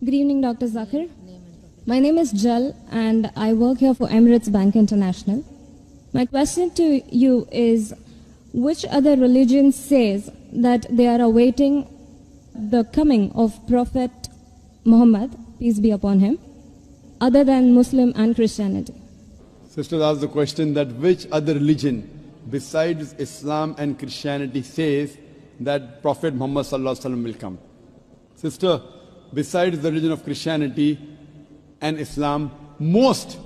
Good evening, Dr. Zakir. My name is Jal and I work here for Emirates Bank International. My question to you is, which other religion says that they are awaiting the coming of Prophet Muhammad, peace be upon him, other than Muslim and Christianity? Sisters asked the question that which other religion besides Islam and Christianity says that Prophet Muhammad will come. Sister, besides the religion of Christianity and Islam, most,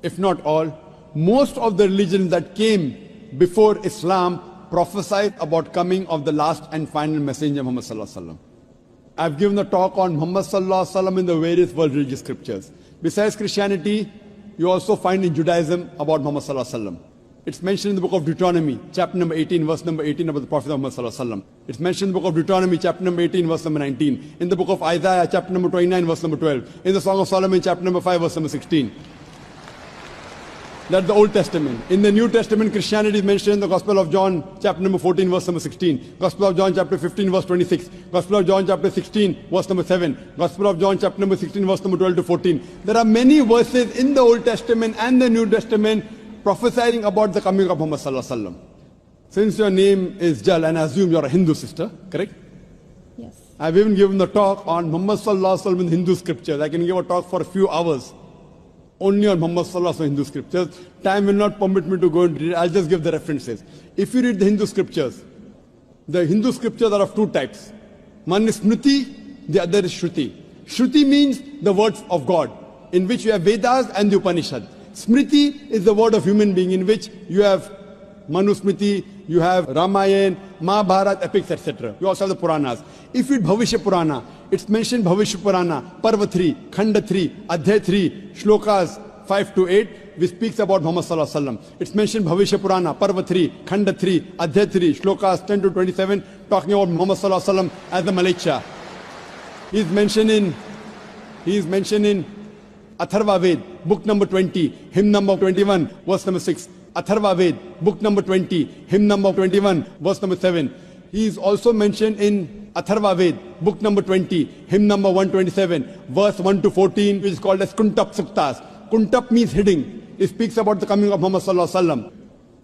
if not all, most of the religions that came before Islam prophesied about coming of the last and final messenger Muhammad. I've given a talk on Muhammad in the various world religious scriptures. Besides Christianity, you also find in Judaism about Muhammad. It's mentioned in the book of Deuteronomy, chapter number 18, verse number 18 about the Prophet Muhammad. It's mentioned in the book of Deuteronomy, chapter number 18, verse number 19. In the book of Isaiah, chapter number 29, verse number 12. In the Song of Solomon, chapter number 5, verse number 16. That's the Old Testament. In the New Testament, Christianity is mentioned in the Gospel of John, chapter number 14, verse number 16. Gospel of John, chapter 15, verse 26. Gospel of John, chapter 16, verse number 7. Gospel of John, chapter number 16, verse number 12 to 14. There are many verses in the Old Testament and the New Testament prophesying about the coming of Muhammad. Since your name is Jal, and I assume you're a Hindu sister, correct? Yes. I've even given the talk on Muhammad in Hindu scriptures. I can give a talk for a few hours only on Muhammad in Hindu scriptures. Time will not permit me to go into it. I'll just give the references. If you read the Hindu scriptures are of two types. One is Smriti, the other is Shruti. Shruti means the words of God, in which you have Vedas and the Upanishad. Smriti is the word of human being, in which you have Manusmriti, you have Ramayana, Mahabharata, epics, etc. You also have the Puranas. If you read Bhavishya Purana, it's mentioned Bhavishya Purana, Parva 3, Khanda 3, Adhyay 3, Shlokas 5 to 8, which speaks about Muhammad. It's mentioned Bhavishya Purana, Parva 3, Khanda 3, Adhyay 3, Shlokas 10 to 27, talking about Muhammad as the Malecha. He is mentioned in Atharva Ved, book number 20, hymn number 21, verse number 6. Atharva Ved, book number 20, hymn number 21, verse number 7. He is also mentioned in Atharva Ved, book number 20, hymn number 127, verse 1 to 14, which is called as Kuntap Suktas. Kuntap means hidden. It speaks about the coming of Muhammad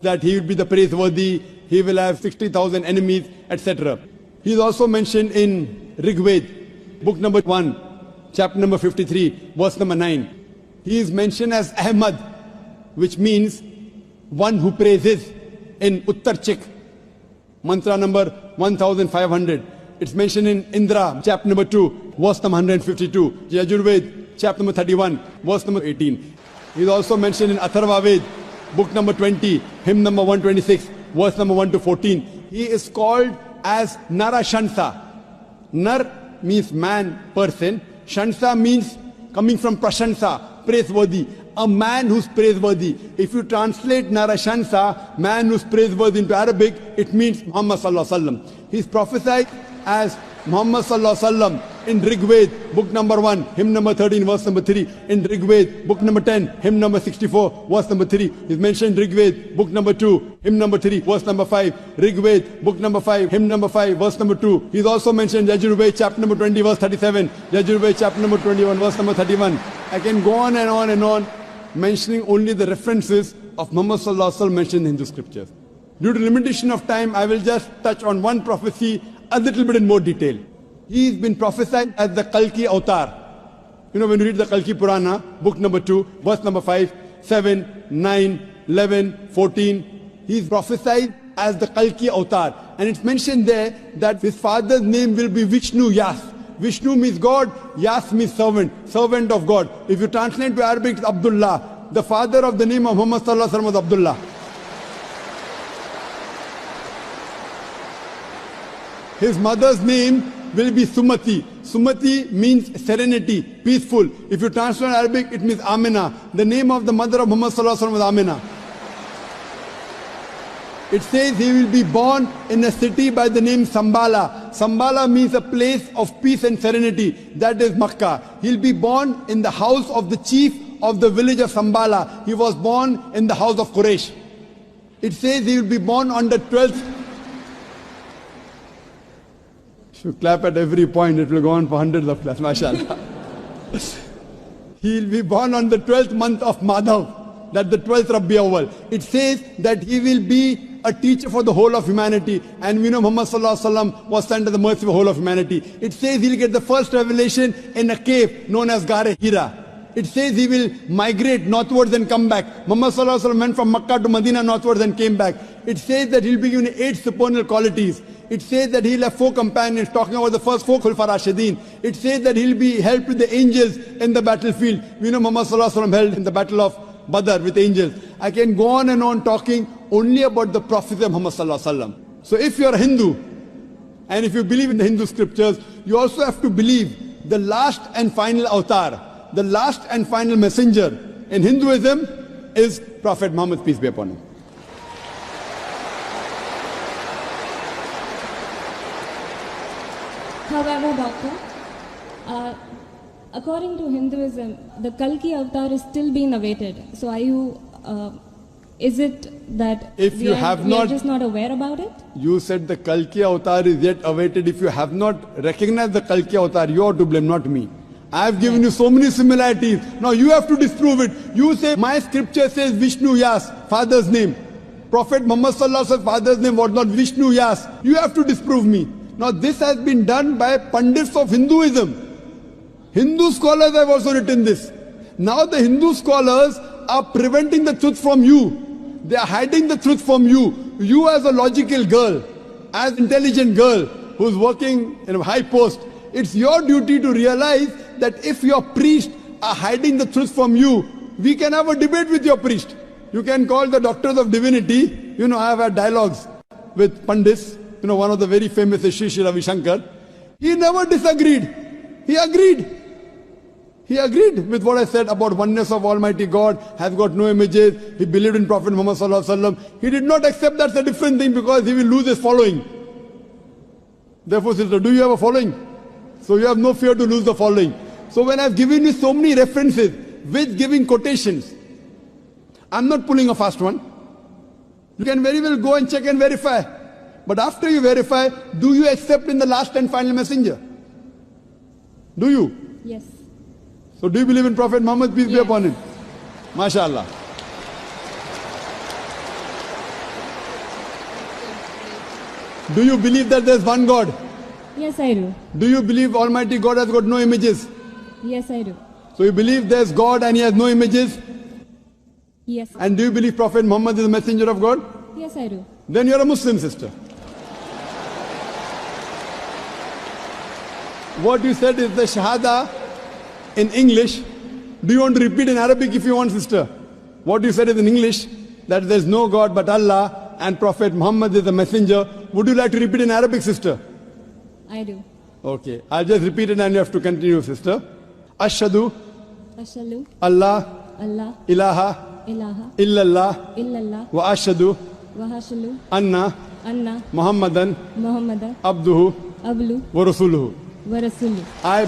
that he will be the praiseworthy, he will have 60,000 enemies, etc. He is also mentioned in Rig Ved, book number 1, chapter number 53, verse number 9. He is mentioned as Ahmad, which means one who praises, in Uttar Chik, mantra number 1500. It's mentioned in Indra, chapter number 2, verse number 152. Yajurved, chapter number 31, verse number 18. He is also mentioned in Atharva Ved, book number 20, hymn number 126, verse number 1 to 14. He is called as Narashansa. Nar means man, person. Shansa means coming from Prashansa, praiseworthy. A man who's praiseworthy. If you translate Narashansa, man who's praiseworthy, into Arabic, it means Muhammad. He's prophesied as Muhammad in Rig Ved, book number 1, hymn number 13, verse number 3. In Rig Ved, book number 10, hymn number 64, verse number 3. He's mentioned Rig Ved, book number 2, hymn number 3, verse number 5. Rig Ved, book number 5, hymn number 5, verse number 2. He's also mentioned Yajurved, chapter number 20, verse 37. Yajurved, chapter number 21, verse number 31. I can go on and on and on, mentioning only the references of Muhammad mentioned in Hindu scriptures. Due to limitation of time, I will just touch on one prophecy a little bit in more detail. He's been prophesied as the Kalki Avatar. You know, when you read the Kalki Purana, book number 2, verse number 5, 7, 9, 11, 14, he's prophesied as the Kalki Avatar. And it's mentioned there that his father's name will be Vishnu Yas. Vishnu means God, Yas means servant, servant of God. If you translate to Arabic, it's Abdullah. The father of the name of Muhammad was Abdullah. His mother's name will be Sumati. Sumati means serenity, peaceful. If you translate Arabic, it means Amina. The name of the mother of Muhammad was Amina. It says he will be born in a city by the name Sambala. Sambala means a place of peace and serenity. That is Makkah. He'll be born in the house of the chief of the village of Sambala. He was born in the house of Quraysh. It says he will be born on the 12th. If you clap at every point, it will go on for hundreds of claps, mashallah. He will be born on the 12th month of Madhav, that the 12th Rabbi Awwal. It says that he will be a teacher for the whole of humanity. And we know Muhammad Sallallahu Alaihi Wasallam was sent to the mercy of the whole of humanity. It says he'll get the first revelation in a cave known as Gare Hira. It says he will migrate northwards and come back. Muhammad Sallallahu Alaihi Wasallam went from Makkah to Medina northwards and came back. It says that he'll be given 8 supernal qualities. It says that he'll have 4 companions, talking about the first 4 Khulfa Rashidin. It says that he'll be helped with the angels in the battlefield. We know Muhammad Sallallahu Alaihi Wasallam held in the battle of Badr with angels. I can go on and on talking only about the prophecy of Muhammad Sallallahu Alaihi Wasallam. So if you're a Hindu, and if you believe in the Hindu scriptures, you also have to believe the last and final avatar, the last and final messenger in Hinduism is Prophet Muhammad, peace be upon him. However, Doctor, according to Hinduism, the Kalki avatar is still being awaited. So are you, is it that If you have not- we are just not aware about it? You said the Kalki avatar is yet awaited. If you have not recognized the Kalki avatar, you are to blame, not me. I have given you so many similarities. Now you have to disprove it. You say, my scripture says Vishnu Yas, father's name. Prophet Muhammad Sallallahu Alaihi Wasallam's father's name was not Vishnu Yas. You have to disprove me. Now this has been done by Pandits of Hinduism. Hindu scholars have also written this. Now the Hindu scholars are preventing the truth from you. They are hiding the truth from you. You as a logical girl, as intelligent girl who's working in a high post, it's your duty to realize that if your priest are hiding the truth from you, we can have a debate with your priest. You can call the doctors of divinity. You know, I have had dialogues with Pandits. You know, one of the very famous is Sri Ravi Shankar. He never disagreed. He agreed. He agreed with what I said about oneness of Almighty God, has got no images. He believed in Prophet Muhammad Sallallahu Alaihi Wasallam. He did not accept that's a different thing because he will lose his following. Therefore, sister, do you have a following? So you have no fear to lose the following. So when I've given you so many references with giving quotations, I'm not pulling a fast one. You can very well go and check and verify. But after you verify, do you accept in the last and final messenger? Do you? Yes. So do you believe in Prophet Muhammad, peace be Yes. upon him? MashaAllah. Do you believe that there's one God? Yes, I do. Do you believe Almighty God has got no images? Yes, I do. So you believe there's God and he has no images? Yes. And do you believe Prophet Muhammad is the messenger of God? Yes, I do. Then you're a Muslim, sister. What you said is the Shahada in English. Do you want to repeat in Arabic if you want, sister? What you said is in English, that there's no God but Allah and Prophet Muhammad is the messenger. Would you like to repeat in Arabic, sister? I do. Okay, I'll just repeat it and you have to continue, sister. Ashhadu Ashalu, Allah Allah, ilaha ilaha, illallah illallah, wa ashhadu wahashalu, anna anna, Muhammadan Muhammada, abduhu ablu, wa rasuluhu. wa rasulu. I